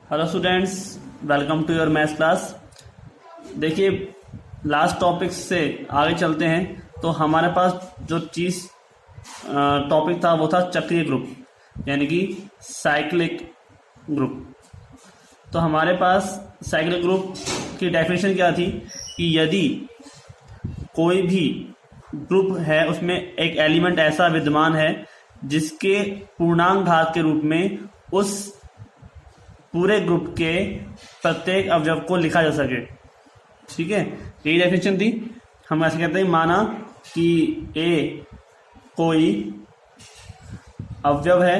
Hello students, welcome to your maths class. देखिए, last topic से आगे चलते हैं। तो हमारे पास जो चीज़ टॉपिक था वो था चक्रीय ग्रुप, यानी कि साइक्लिक ग्रुप। तो हमारे पास साइक्लिक ग्रुप की डेफिनेशन क्या थी कि यदि कोई भी ग्रुप है उसमें एक एलिमेंट ऐसा विद्यमान है जिसके पूर्णांक घात के रूप में उस पूरे ग्रुप के प्रत्येक अवयव को लिखा जा सके। ठीक है, यही डेफिनेशन थी। हम ऐसे कहते हैं, माना कि ए कोई अवयव है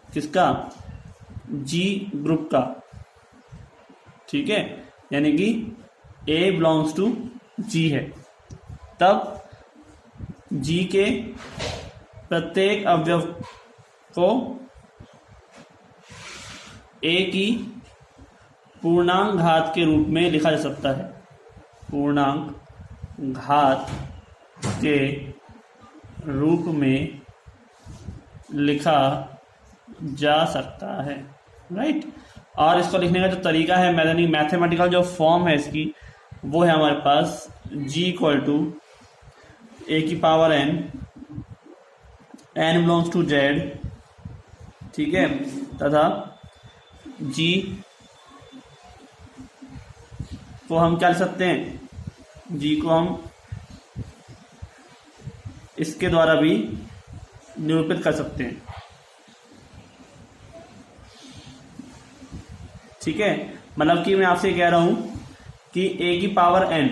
किसका, जी ग्रुप का। ठीक है, यानी कि ए बिलोंग्स टू जी है, तब जी के प्रत्येक अवयव को ए की पूर्णांक घात के रूप में लिखा जा सकता है। पूर्णांक घात के रूप में लिखा जा सकता है, राइट। और इसको लिखने का जो तरीका है, मैथमेटिकल जो फॉर्म है इसकी, वो है हमारे पास g इक्वल टू ए की power n, n belongs to z। ठीक है, तथा g को हम क्या लिख सकते हैं, g को हम इसके द्वारा भी निरूपित कर सकते हैं। ठीक है, मतलब कि मैं आपसे कह रहा हूं कि a की पावर n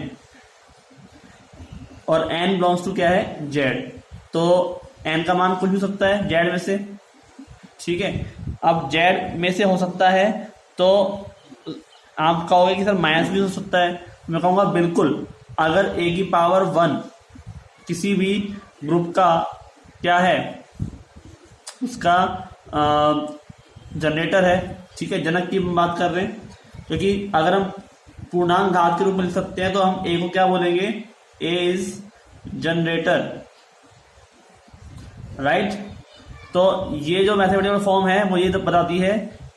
और n बिलोंग्स टू क्या है, z। तो n का मान कुछ भी हो सकता है z में से। ठीक है, अब z में से हो सकता है तो आप कहोगे कि सर माइनस भी हो सकता है। मैं कहूँगा बिल्कुल, अगर a की पावर 1 किसी भी ग्रुप का क्या है, उसका जनरेटर है। ठीक है, जनक की बात कर रहे हैं, क्योंकि अगर हम पूर्णांक घात के रूप में लिख सकते हैं तो हम a को क्या बोलेंगे, a इज जनरेटर, राइट। तो ये जो मैथमेटिकल फॉर्म है वो ये तो बताती है,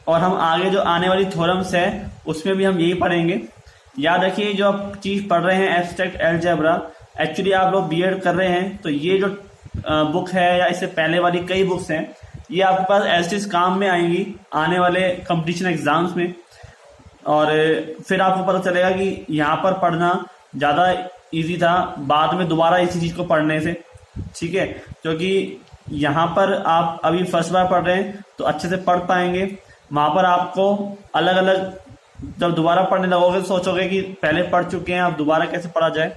और हम आगे जो आने वाली थ्योरम्स है उसमें भी हम यही पढ़ेंगे। याद रखिए, जो आप चीज पढ़ रहे हैं एब्स्ट्रैक्ट अलजेब्रा, एक्चुअली आप लोग बीएड कर रहे हैं तो ये जो बुक है या इससे पहले वाली कई बुक्स हैं, ये आपके पास ऐसे काम में आएंगी आने वाले कंपटीशन एग्जाम्स में। और फिर आपको पता चलेगा कि यहाँ पर पढ़ना ज़्यादा इजी था बाद में दोबारा इसी चीज़ को पढ़ने से। ठीक है, क्योंकि यहाँ पर आप अभी फर्स्ट बार पढ़ रहे हैं तो अच्छे से पढ़ पाएंगे। वहाँ पर आपको अलग अलग, जब दोबारा पढ़ने लगोगे तो सोचोगे कि पहले पढ़ चुके हैं, अब दोबारा कैसे पढ़ा जाए।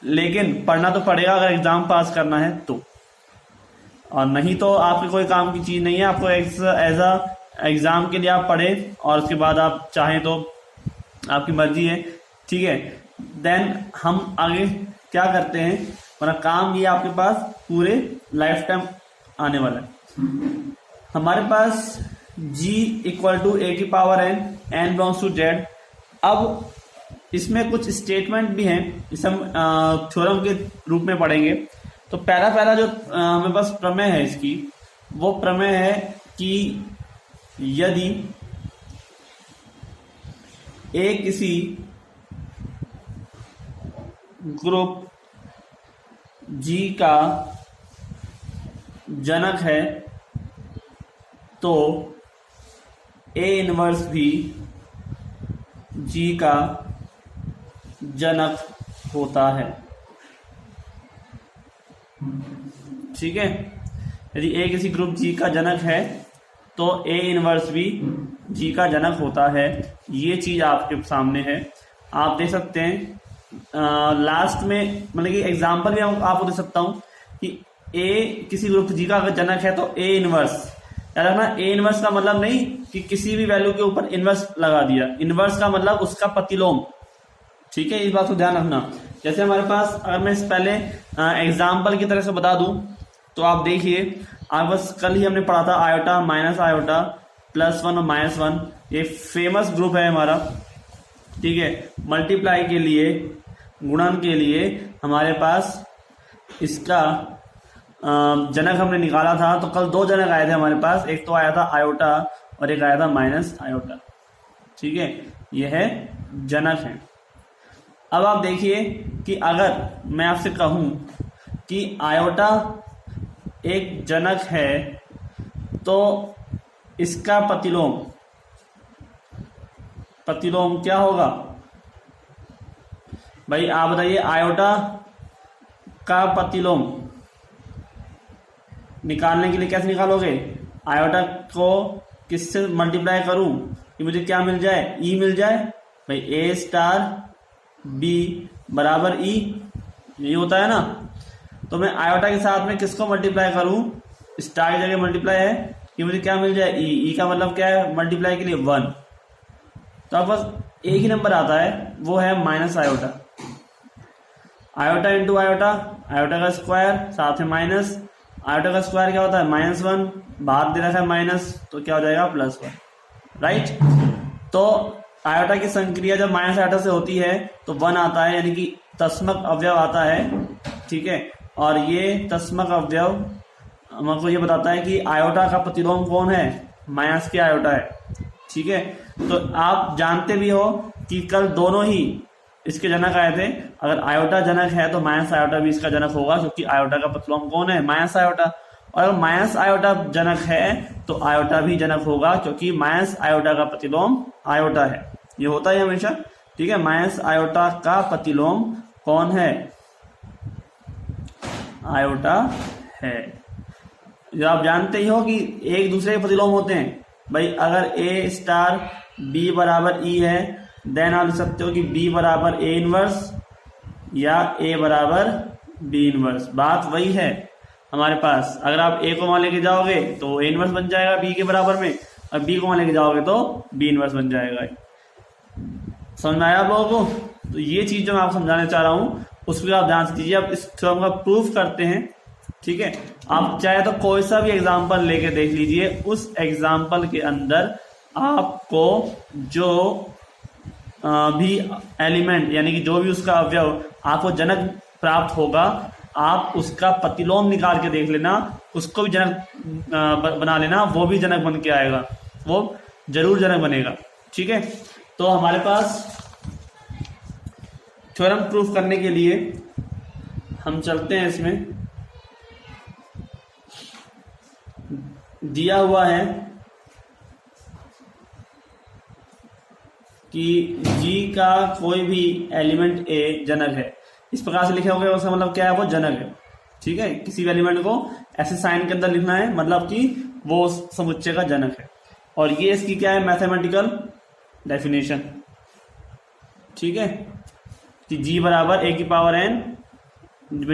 लेकिन पढ़ना तो पड़ेगा अगर एग्जाम पास करना है तो, और नहीं तो आपके कोई काम की चीज़ नहीं है। आपको एज अ एग्ज़ाम के लिए आप पढ़ें और उसके बाद आप चाहें तो आपकी मर्जी है। ठीक है, देन हम आगे क्या करते हैं, वरना काम ये आपके पास पूरे लाइफ टाइम आने वाला है। हमारे पास g इक्वल टू ए की power n, n belongs to z। अब इसमें कुछ स्टेटमेंट भी हैं, इसे हम थ्योरम के रूप में पढ़ेंगे। तो पहला जो हमारे पास प्रमेय है इसकी, वो प्रमेय है कि यदि a किसी ग्रुप g का जनक है तो A इनवर्स भी G का जनक होता है। ठीक है, यदि A किसी ग्रुप G का जनक है तो A इनवर्स भी G का जनक होता है। ये चीज आपके सामने है, आप देख सकते हैं। लास्ट में मतलब कि एग्जाम्पल भी आपको दे सकता हूं कि A किसी ग्रुप G का अगर जनक है तो A इनवर्स, याद रखना, ए इनवर्स का मतलब नहीं कि किसी भी वैल्यू के ऊपर इनवर्स लगा दिया। इनवर्स का मतलब उसका प्रतिलोम। ठीक है, इस बात को ध्यान रखना। जैसे हमारे पास, अगर मैं इस पहले एग्जाम्पल की तरह से बता दूं तो आप देखिए, आप बस कल ही हमने पढ़ा था आयोटा माइनस आयोटा +1 और -1, ये फेमस ग्रुप है हमारा। ठीक है, मल्टीप्लाई के लिए, गुणन के लिए हमारे पास इसका जनक हमने निकाला था, तो कल दो जनक आए थे हमारे पास, एक तो आया था आयोटा और एक आया था माइनस आयोटा। ठीक है, यह है जनक है। अब आप देखिए कि अगर मैं आपसे कहूं कि आयोटा एक जनक है तो इसका प्रतिलोम क्या होगा भाई? आप बताइए, आयोटा का प्रतिलोम निकालने के लिए कैसे निकालोगे? आयोटा को किससे मल्टीप्लाई करूं कि मुझे क्या मिल जाए? ई मिल जाए भाई। ए स्टार बी बराबर ई, यही होता है ना। तो मैं आयोटा के साथ में किसको मल्टीप्लाई करूं? स्टार की जगह मल्टीप्लाई है कि मुझे क्या मिल जाए? ई। ई का मतलब क्या है मल्टीप्लाई के लिए? 1। तो आप बस एक ही नंबर आता है, वो है minus iota. Iota into iota, iota का स्क्वायर साथ में माइनस, आयोटा का स्क्वायर क्या होता है? -1, बाहर दे रखा है माइनस, तो क्या हो जाएगा? +1। राइट। तो आयोटा की संक्रिया जब माइनस आयोटा से होती है तो 1 आता है, यानी कि तस्मक अवयव आता है। ठीक है, और ये तस्मक अवयव हमको ये बताता है कि आयोटा का प्रतिलोम कौन है? माइनस के आयोटा है। ठीक है, तो आप जानते भी हो कि कल दोनों ही इसके जनक आए थे। अगर आयोटा जनक है तो माइनस आयोटा भी इसका जनक होगा, क्योंकि आयोटा का प्रतिलोम कौन है? Minus iota. और अगर माइनस आयोटा जनक है तो आयोटा भी जनक होगा, क्योंकि माइनस आयोटा का प्रतिलोम आयोटा है। ये होता है हमेशा। ठीक है, माइनस आयोटा का प्रतिलोम कौन है? आयोटा है। जो आप जानते ही हो कि एक दूसरे के प्रतिलोम होते हैं भाई। अगर ए स्टार बी बराबर ई है, देन आप लिख सकते हो कि बी बराबर ए इनवर्स या ए बराबर बी इनवर्स। बात वही है हमारे पास। अगर आप ए को वहां लेके जाओगे तो ए इनवर्स बन जाएगा बी के बराबर में, और बी को वहां लेके जाओगे तो बी इनवर्स बन जाएगा। समझ में आया आप लोगों को? तो ये चीज जो मैं आपको समझाने चाह रहा हूं उसको आप ध्यान से कीजिए। अब इस थ्योरम का प्रूफ करते हैं। ठीक है, आप चाहे तो कोई सा भी एग्जाम्पल लेके देख लीजिए, उस एग्जाम्पल के अंदर आपको जो भी एलिमेंट यानी कि जो भी उसका अवयव आपको जनक प्राप्त होगा, आप उसका प्रतिलोम निकाल के देख लेना, उसको भी जनक बना लेना, वो भी जनक बन के आएगा, वो जरूर जनक बनेगा। ठीक है, तो हमारे पास थ्योरम प्रूफ करने के लिए हम चलते हैं। इसमें दिया हुआ है कि G का कोई भी एलिमेंट A जनक है। इस प्रकार से लिखे होंगे, उसका मतलब क्या है? वो जनक है। ठीक है, किसी भी एलिमेंट को ऐसे साइन के अंदर लिखना है, मतलब कि वो समुच्चय का जनक है। और ये इसकी क्या है? Mathematical definition. ठीक है, कि G बराबर A की पावर n,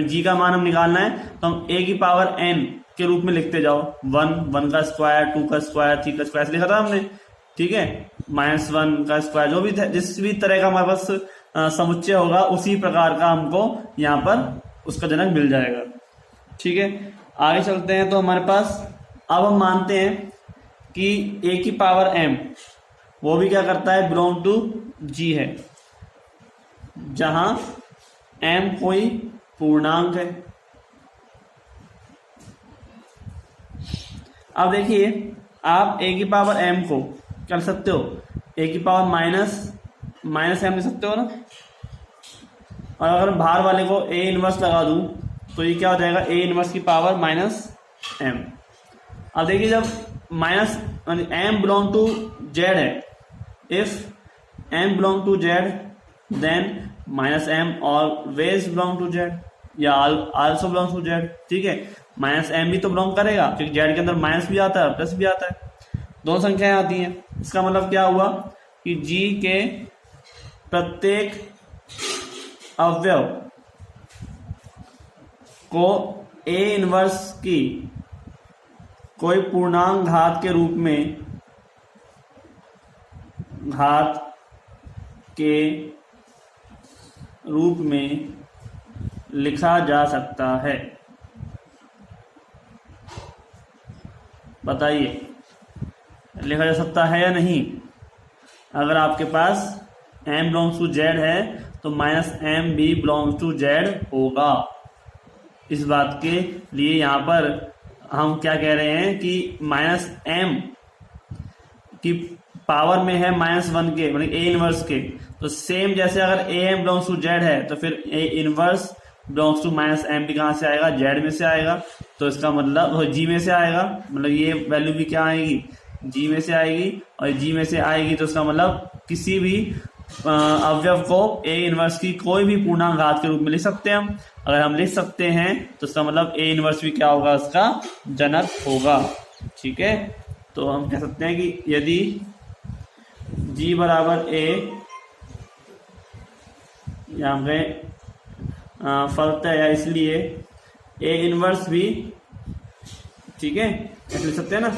G का मान हम निकालना है तो हम A की पावर n के रूप में लिखते जाओ। 1 का स्क्वायर, 2 का स्क्वायर, 3 का स्क्वायर लिखा था हमने। ठीक है, -1 का स्क्वायर, जो भी जिस भी तरह का हमारे पास समुच्चय होगा उसी प्रकार का हमको यहाँ पर उसका जनक मिल जाएगा। ठीक है, आगे चलते हैं। तो हमारे पास अब हम मानते हैं कि A की पावर m वो भी क्या करता है? बिलोंग टू G है, जहां m कोई पूर्णांक है। अब देखिए, आप A की पावर m को कर सकते हो A की पावर माइनस m लिख सकते हो ना। और अगर बाहर वाले को A इनवर्स लगा दूं तो ये क्या हो जाएगा? A इनवर्स की पावर -m। अब देखिए, जब minus m belong to z है, if m belong to z then -m always belong to z या आल्सो बिलोंग टू z। ठीक है, -m भी तो बिलोंग करेगा, क्योंकि z के अंदर माइनस भी आता है प्लस भी आता है, दोनों संख्याएं आती हैं। इसका मतलब क्या हुआ कि G के प्रत्येक अवयव को A इनवर्स की कोई पूर्णांक घात के रूप में लिखा जा सकता है। बताइए, लिखा जा सकता है या नहीं? अगर आपके पास m बिलोंग्स टू z है तो -m भी बिलोंग्स टू z होगा। इस बात के लिए यहाँ पर हम क्या कह रहे हैं कि -m की पावर में है -1 के, मतलब A इनवर्स के। तो सेम जैसे अगर AM बिलोंग्स टू Z है तो फिर A inverse belongs to -m भी कहाँ से आएगा, Z में से आएगा। तो इसका मतलब G में से आएगा, मतलब ये वैल्यू भी क्या आएगी, G में से आएगी। और G में से आएगी तो इसका मतलब किसी भी अवयव को A इनवर्स की कोई भी पूर्णांक घात के रूप में लिख सकते हैं हम। अगर हम लिख सकते हैं तो इसका मतलब A इनवर्स भी क्या होगा, इसका जनक होगा। ठीक है, तो हम कह सकते हैं कि यदि G बराबर A, यहाँ पे फलता है इसलिए A इनवर्स भी, ठीक है ऐसे लिख सकते हैं ना,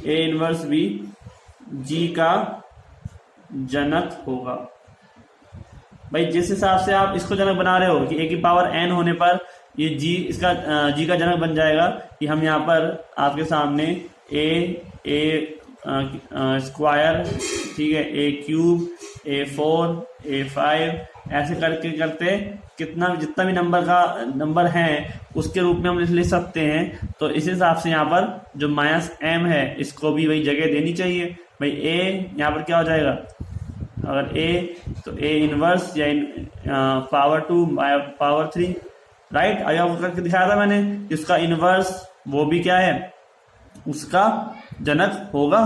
A इनवर्स भी G का जनक होगा। भाई जिस हिसाब से आप इसको जनक बना रहे हो कि A की पावर n होने पर ये G इसका G का जनक बन जाएगा, कि हम यहाँ पर आपके सामने A स्क्वायर, ठीक है, A3, A4, A5 ऐसे करके करते कितना जितना भी नंबर है उसके रूप में हम लिख सकते हैं। तो इस हिसाब से यहाँ पर जो -m है इसको भी वही जगह देनी चाहिए। भाई A यहाँ पर क्या हो जाएगा, अगर A तो A इनवर्स या पावर 2 पावर 3, राइट। अगर करके दिखाया था मैंने, इसका इनवर्स वो भी क्या है, उसका जनक होगा।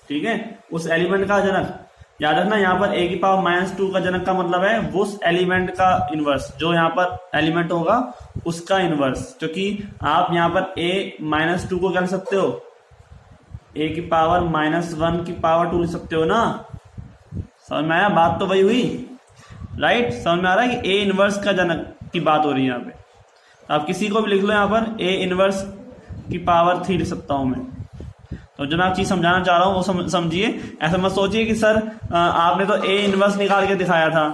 ठीक है, उस एलिमेंट का जनक। याद रखना यहाँ पर A की पावर -2 का जनक का मतलब है वो उस एलिमेंट का इनवर्स, जो यहाँ पर एलिमेंट होगा उसका इनवर्स। क्योंकि आप यहाँ पर A-2 को क्या लिख सकते हो, A की पावर -1 की पावर 2 लिख सकते हो ना। समझ में आया, बात तो वही हुई, राइट। समझ में आ रहा है कि A इनवर्स का जनक की बात हो रही है यहाँ पे। आप किसी को भी लिख लो, यहाँ पर A इनवर्स की पावर 3 लिख सकता हूं मैं। तो जो मैं आप चीज समझाना चाह रहा हूँ वो समझिए। ऐसा मत सोचिए कि सर आपने तो A इनवर्स निकाल के दिखाया था,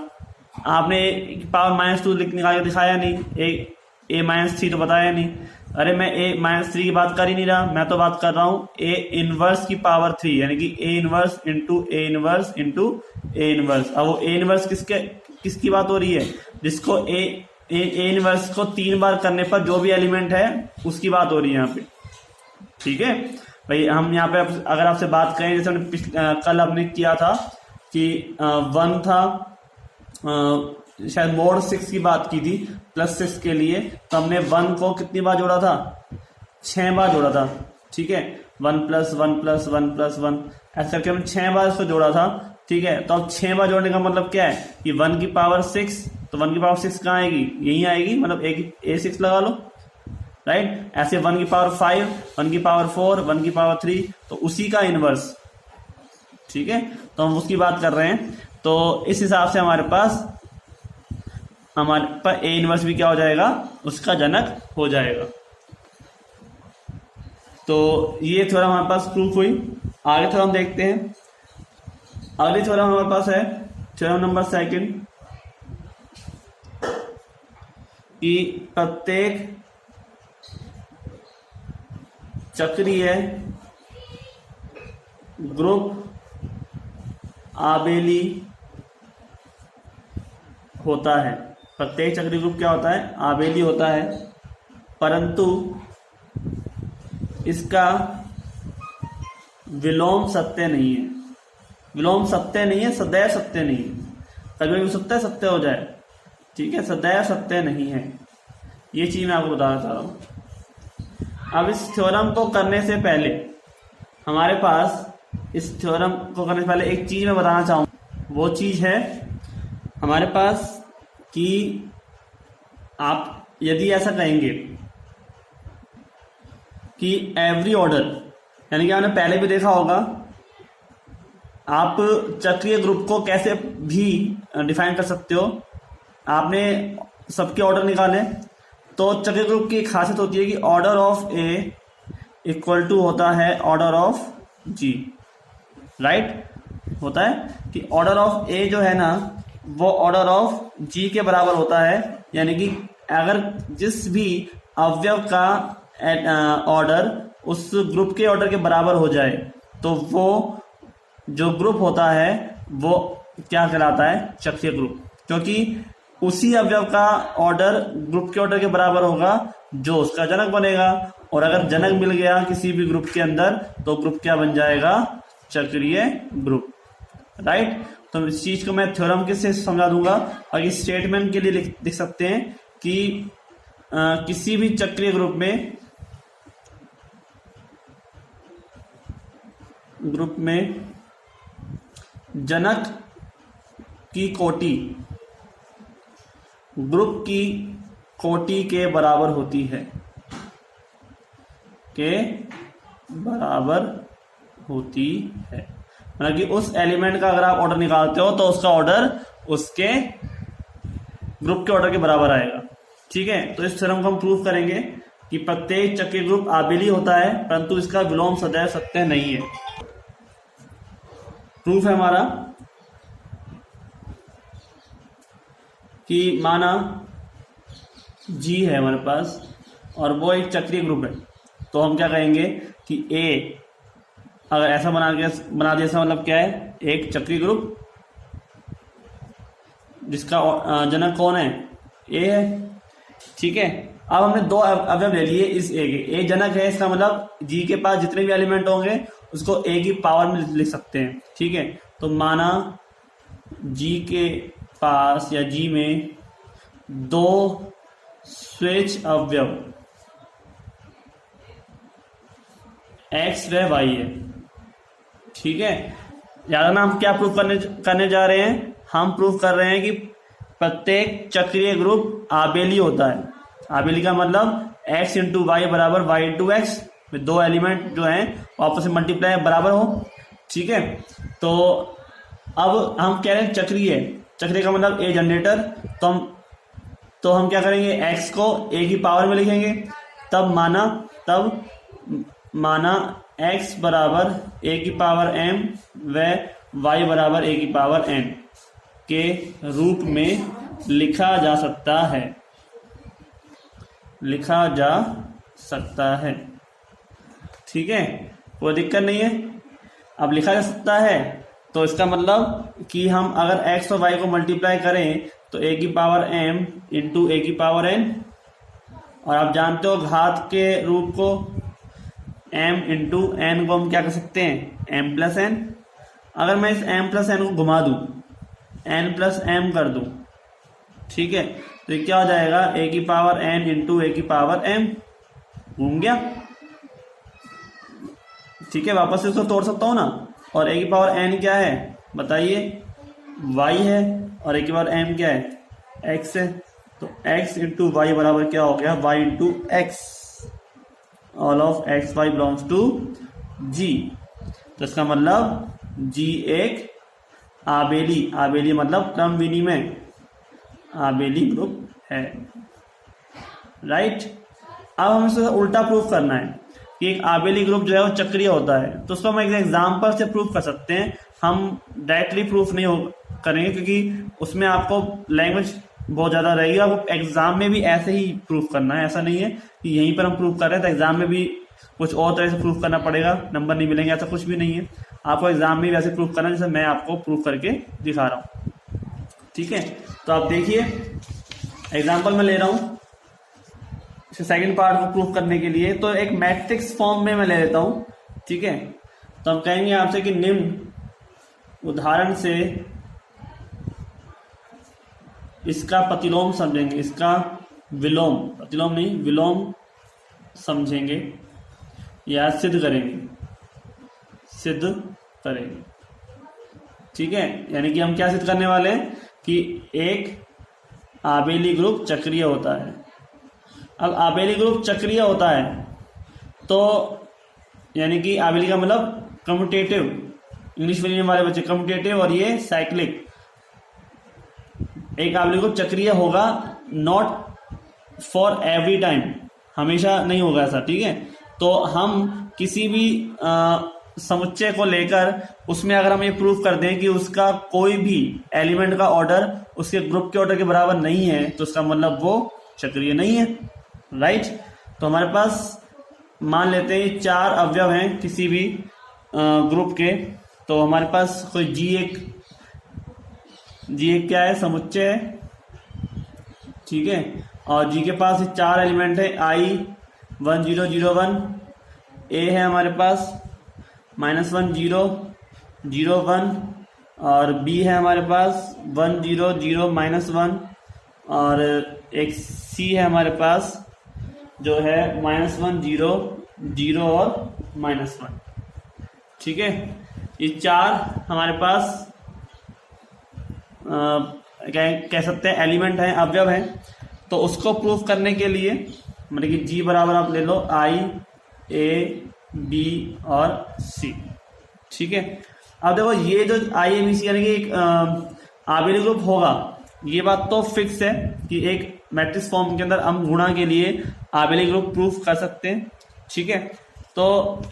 आपने A की पावर -2 निकाल के दिखाया नहीं, A-3 तो बताया नहीं। अरे मैं A-3 की बात कर ही नहीं रहा, मैं तो बात कर रहा हूँ A इनवर्स की पावर 3, यानी कि A inverse into A inverse into A inverse. अब वो A इनवर्स किसकी बात हो रही है, जिसको A इनवर्स को 3 बार करने पर जो भी एलिमेंट है उसकी बात हो रही है यहाँ पे। ठीक है भाई, हम यहाँ पे अगर आपसे बात करें, जैसे हमने कल हमने किया था कि 1 था, शायद mod 6 की बात की थी +6 के लिए, तो हमने 1 को कितनी बार जोड़ा था, 6 बार जोड़ा था। ठीक है, 1 + 1 + 1 + 1 ऐसा करके हमने 6 बार इसको जोड़ा था। ठीक है, तो अब 6 बार जोड़ने का मतलब क्या है कि 1 की पावर 6, तो 1 की पावर 6 कहाँ आएगी, यहीं आएगी, मतलब A6 लगा लो, राइट। ऐसे 1 की पावर 5, 1 की पावर 4, 1 की पावर 3, तो उसी का इनवर्स। ठीक है, तो हम उसकी बात कर रहे हैं। तो इस हिसाब से हमारे पास A इनवर्स भी क्या हो जाएगा, उसका जनक हो जाएगा। तो ये थ्योरम हमारे पास प्रूफ हुई। आगे थ्योरम देखते हैं। अगली थ्योरम हमारे पास है थ्योरम नंबर 2, कि प्रत्येक चक्रीय ग्रुप आबेली होता है। प्रत्येक चक्रीय ग्रुप क्या होता है, आबेली होता है, परंतु इसका विलोम सत्य नहीं है। विलोम सत्य नहीं है, सदैव सत्य नहीं है। कभी भी सत्य हो जाए, ठीक है, सदैव सत्य नहीं है। ये चीज मैं आपको बताना चाह रहा हूं। अब इस थ्योरम को करने से पहले हमारे पास, इस थ्योरम को करने से पहले एक चीज मैं बताना चाहूंगा। वो चीज है हमारे पास कि आप यदि ऐसा कहेंगे कि एवरी ऑर्डर, यानी कि आपने पहले भी देखा होगा, आप चक्रीय ग्रुप को कैसे भी डिफाइन कर सकते हो। आपने सबके ऑर्डर निकाले, तो चक्रीय ग्रुप की खासियत होती है कि order of A equal to होता है ऑर्डर ऑफ जी, राइट। होता है कि ऑर्डर ऑफ ए जो है ना, वो ऑर्डर ऑफ जी के बराबर होता है। यानी कि अगर जिस भी अवयव का ऑर्डर उस ग्रुप के ऑर्डर के बराबर हो जाए, तो वो जो ग्रुप होता है वो क्या कहलाता है, चक्रीय ग्रुप। क्योंकि उसी अवयव का ऑर्डर ग्रुप के ऑर्डर के बराबर होगा जो उसका जनक बनेगा, और अगर जनक मिल गया किसी भी ग्रुप के अंदर तो ग्रुप क्या बन जाएगा, चक्रीय ग्रुप। राइट, तो इस चीज को मैं थ्योरम के से समझा दूंगा, और इस स्टेटमेंट के लिए लिख सकते हैं कि किसी भी चक्रीय ग्रुप में जनक की कोटि ग्रुप की कोटि के बराबर होती है, मतलब कि उस एलिमेंट का अगर आप ऑर्डर निकालते हो तो उसका ऑर्डर उसके ग्रुप के ऑर्डर के बराबर आएगा। ठीक है, तो इस थ्योरम को हम प्रूव करेंगे कि प्रत्येक चक्रीय ग्रुप आबेली होता है, परंतु इसका विलोम सदैव सत्य नहीं है। प्रूफ है हमारा कि माना G है हमारे पास और वो एक चक्रीय ग्रुप है, तो हम क्या कहेंगे कि A अगर ऐसा बना दिया, ऐसा मतलब क्या है, एक चक्रीय ग्रुप जिसका जनक कौन है, A है। ठीक है, अब हमने दो अवयव ले लिए इस A के, A जनक है, इसका मतलब G के पास जितने भी एलिमेंट होंगे उसको A की पावर में लिख सकते हैं। ठीक है, तो माना G के पास या G में दो स्विच अवयव X व Y है। ठीक है, याद रखना हम क्या प्रूफ करने जा रहे हैं, हम प्रूफ कर रहे हैं कि प्रत्येक चक्रीय ग्रुप आबेली होता है। आबेली का मतलब x इंटू वाई बराबर y इंटू एक्स, दो एलिमेंट जो हैं आपस में मल्टीप्लाई बराबर हो। ठीक है, तो अब हम कह रहे हैं चक्रीय का मतलब a जनरेटर, तो हम क्या करेंगे, x को a की पावर में लिखेंगे, तब माना x बराबर a की पावर m व y बराबर a की पावर n के रूप में लिखा जा सकता है। ठीक है, कोई दिक्कत नहीं है। अब लिखा जा सकता है तो इसका मतलब कि हम अगर x और y को मल्टीप्लाई करें तो a की पावर m इंटू a की पावर n, और आप जानते हो घात के रूप को m इंटू n को हम क्या कर सकते हैं, m प्लस n। अगर मैं इस m प्लस n को घुमा दूं, n प्लस m कर दूं, ठीक है, तो ये क्या हो जाएगा, a की पावर n इंटू a की पावर m, घूम गया। ठीक है, वापस से इसको तोड़ सकता हूं ना, और a की पावर n क्या है बताइए, y है, और a की पावर m क्या है, x है, तो x इंटू वाई बराबर क्या हो गया, y into x, all of x y belongs to G। तो इसका मतलब G एक आबेली मतलब क्रम विनिमय आबेली ग्रुप है। राइट, अब हमें इसे उल्टा प्रूफ करना है कि एक आबेली ग्रुप जो है वो चक्रीय होता है, तो उसको हम एक एग्जाम्पल से प्रूफ कर सकते हैं। हम डायरेक्टली प्रूफ नहीं करेंगे क्योंकि उसमें आपको लैंग्वेज बहुत ज्यादा रहेगी, आपको एग्जाम में भी ऐसे ही प्रूफ करना है। ऐसा नहीं है कि यहीं पर हम प्रूफ कर रहे हैं तो एग्जाम में भी कुछ और तरह से प्रूफ करना पड़ेगा, नंबर नहीं मिलेंगे, ऐसा कुछ भी नहीं है। आपको एग्जाम में भी ऐसे प्रूफ करना है जैसे मैं आपको प्रूफ करके दिखा रहा हूँ। ठीक है, तो आप देखिए एग्जाम्पल में ले रहा हूँ सेकंड पार्ट को प्रूफ करने के लिए, तो एक मैट्रिक्स फॉर्म में मैं ले लेता हूँ। ठीक है, तो हम कहेंगे आपसे कि निम्न उदाहरण से इसका प्रतिलोम समझेंगे, इसका विलोम, प्रतिलोम नहीं विलोम समझेंगे या सिद्ध करेंगे। ठीक है, यानी कि हम क्या सिद्ध करने वाले हैं कि एक आबेली ग्रुप चक्रीय होता है। अब आबेली ग्रुप चक्रीय होता है तो यानी कि आबेली का मतलब कम्यूटेटिव, इंग्लिश मीडियम वाले बच्चे कम्यूटेटिव, और ये साइक्लिक। एक आबेली ग्रुप चक्रीय होगा, नॉट फॉर एवरी टाइम, हमेशा नहीं होगा ऐसा। ठीक है, तो हम किसी भी समुच्चय को लेकर उसमें अगर हम ये प्रूफ कर दें कि उसका कोई भी एलिमेंट का ऑर्डर उसके ग्रुप के ऑर्डर के बराबर नहीं है, तो उसका मतलब वो चक्रीय नहीं है। राइट, तो हमारे पास मान लेते हैं 4 अवयव हैं किसी भी ग्रुप के, तो हमारे पास कोई G1 क्या है, समुच्चय है। ठीक है, और जी के पास 4 एलिमेंट है, i 1 0 0 1, a है हमारे पास -1 0 0 1, और b है हमारे पास 1 0 0 -1, और एक c है हमारे पास जो है -1 0 0 और -1। ठीक है, ये 4 हमारे पास कह सकते हैं एलिमेंट है, अवयव है। तो उसको प्रूफ करने के लिए मतलब कि जी बराबर आप ले लो i a b और c। ठीक है, अब देखो ये जो i a b c यानी कि एक आबेली ग्रुप होगा, ये बात तो फिक्स है कि एक मैट्रिक्स फॉर्म के अंदर हम गुणा के लिए आबेली ग्रुप प्रूफ कर सकते हैं। ठीक है, तो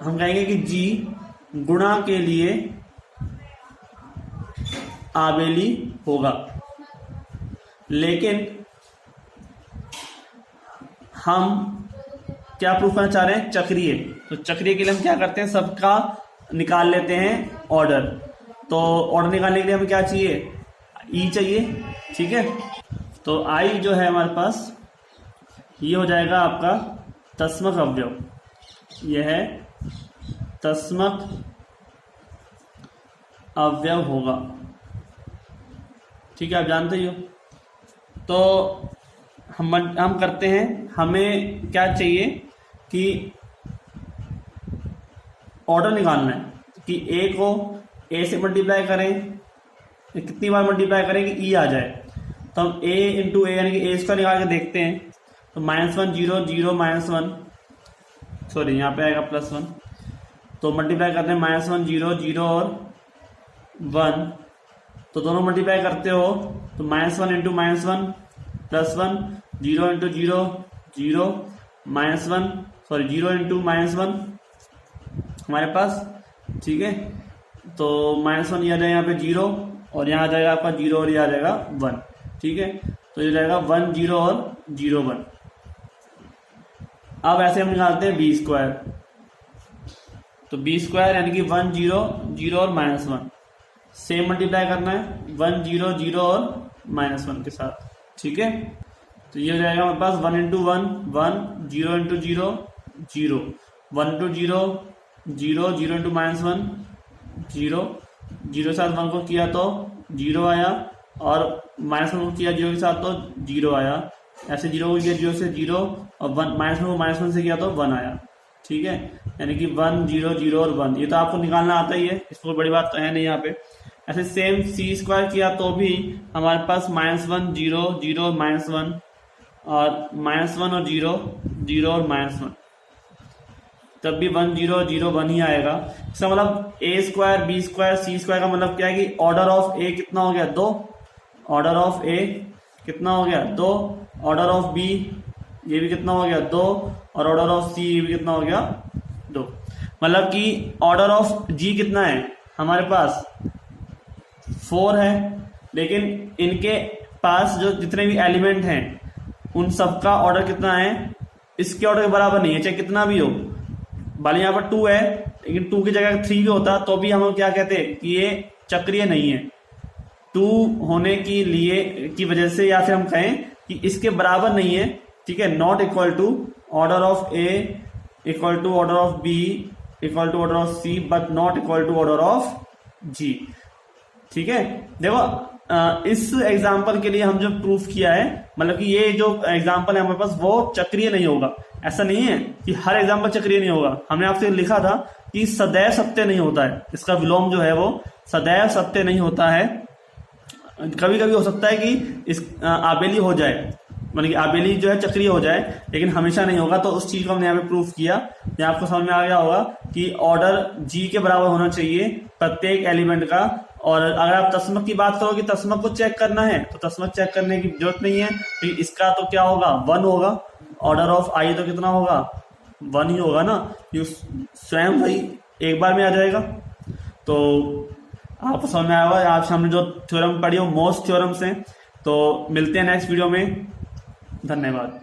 हम कहेंगे कि जी गुणा के लिए आबेली होगा, लेकिन हम क्या प्रूफ करना चाह रहे हैं, चक्रीय। तो चक्रीय के लिए हम क्या करते हैं, सबका निकाल लेते हैं ऑर्डर। तो ऑर्डर निकालने के लिए हमें क्या चाहिए, ई चाहिए। ठीक है, तो आई जो है हमारे पास ये हो जाएगा आपका तस्मक अवयव, यह है तस्मक अवयव होगा। ठीक है, आप जानते ही हो। तो हम करते हैं, हमें क्या चाहिए कि ऑर्डर निकालना है कि ए को ए से मल्टीप्लाई करें, कितनी बार मल्टीप्लाई करें कि ई आ जाए। तो हम ए इंटू ए यानी कि ए स्क्वायर निकाल के देखते हैं। तो -1 0 0 -1, सॉरी यहाँ पे आएगा +1। तो मल्टीप्लाई करते हैं -1 0 0 और 1, तो दोनों मल्टीप्लाई करते हो तो -1 इंटू -1 +1, 0 इंटू 0 0, -1 सॉरी 0 इंटू -1 हमारे पास। ठीक है, तो -1 ये आ जाएगा यहाँ पे 0, और यहाँ आ जाएगा आपका 0 और ये आ जाएगा 1। ठीक है, तो ये जाएगा 1 0 और 0 1। अब ऐसे हम निकालते हैं बी स्क्वायर। तो बी स्क्वायर यानी कि 1 0 0 और -1 सेम मल्टीप्लाई करना है 1 0 0 और -1 के साथ। ठीक है, तो ये हो जाएगा हमारे पास 1 इंटू 1 1, 0 इंटू 0 0, 1 इंटू 0 0, 0 इंटू -1 0, 0 के साथ 1 को किया तो 0 आया, और -1 को किया 0 के साथ तो 0 आया। ऐसे 0 को किया 0 से 0, और -1 को -1 से किया तो 1 आया। ठीक है, यानी कि 1 0 0 और 1, ये तो आपको निकालना आता ही है, इसको बड़ी बात तो है नहीं यहाँ पे। ऐसे सेम सी स्क्वायर किया तो भी हमारे पास -1 0 0 -1, और -1 और 0 0 और -1, तब भी 1 0 0 1 ही आएगा। इसका मतलब ए स्क्वायर बी स्क्वायर सी स्क्वायर का मतलब क्या है कि ऑर्डर ऑफ ए कितना हो गया, 2। ऑर्डर ऑफ ए कितना हो गया, 2। ऑर्डर ऑफ बी ये भी कितना हो गया, 2। और ऑर्डर ऑफ सी ये भी कितना हो गया, 2। मतलब कि ऑर्डर ऑफ जी कितना है हमारे पास, 4 है, लेकिन इनके पास जो जितने भी एलिमेंट हैं उन सबका ऑर्डर कितना है, इसके ऑर्डर के बराबर नहीं है, चाहे कितना भी हो। भले यहाँ पर 2 है, लेकिन 2 की जगह 3 भी होता तो भी हम क्या कहते हैं कि ये चक्रीय नहीं है। 2 होने की वजह से, या फिर हम कहें कि इसके बराबर नहीं है। ठीक है, not equal to order of A equal to order of B equal to order of C, but not equal to order of G. ठीक है, देखो इस एग्जाम्पल के लिए हम जो प्रूफ किया है, मतलब कि ये जो एग्जाम्पल है हमारे पास वो चक्रीय नहीं होगा। ऐसा नहीं है कि हर एग्जाम्पल चक्रीय नहीं होगा। हमने आपसे लिखा था कि सदैव सत्य नहीं होता है, इसका विलोम जो है वो सदैव सत्य नहीं होता है। कभी कभी हो सकता है कि इस आबेली हो जाए, मतलब कि आबेली जो है चक्रीय हो जाए, लेकिन हमेशा नहीं होगा। तो उस चीज को हमने यहाँ पे प्रूफ किया। यहाँ आपको समझ में आ गया होगा कि ऑर्डर जी के बराबर होना चाहिए प्रत्येक एलिमेंट का। और अगर आप तस्मक की बात करो कि तस्मक को चेक करना है, तो तस्मक चेक करने की जरूरत नहीं है, तो इसका तो क्या होगा, 1 होगा। ऑर्डर ऑफ आई तो कितना होगा, 1 ही होगा ना, ये स्वयं भाई एक बार में आ जाएगा। तो आपको समझ में आया होगा। आज हमने जो थ्योरम पढ़ी वो मोस्ट थ्योरम्स हैं। तो मिलते हैं नेक्स्ट वीडियो में, धन्यवाद।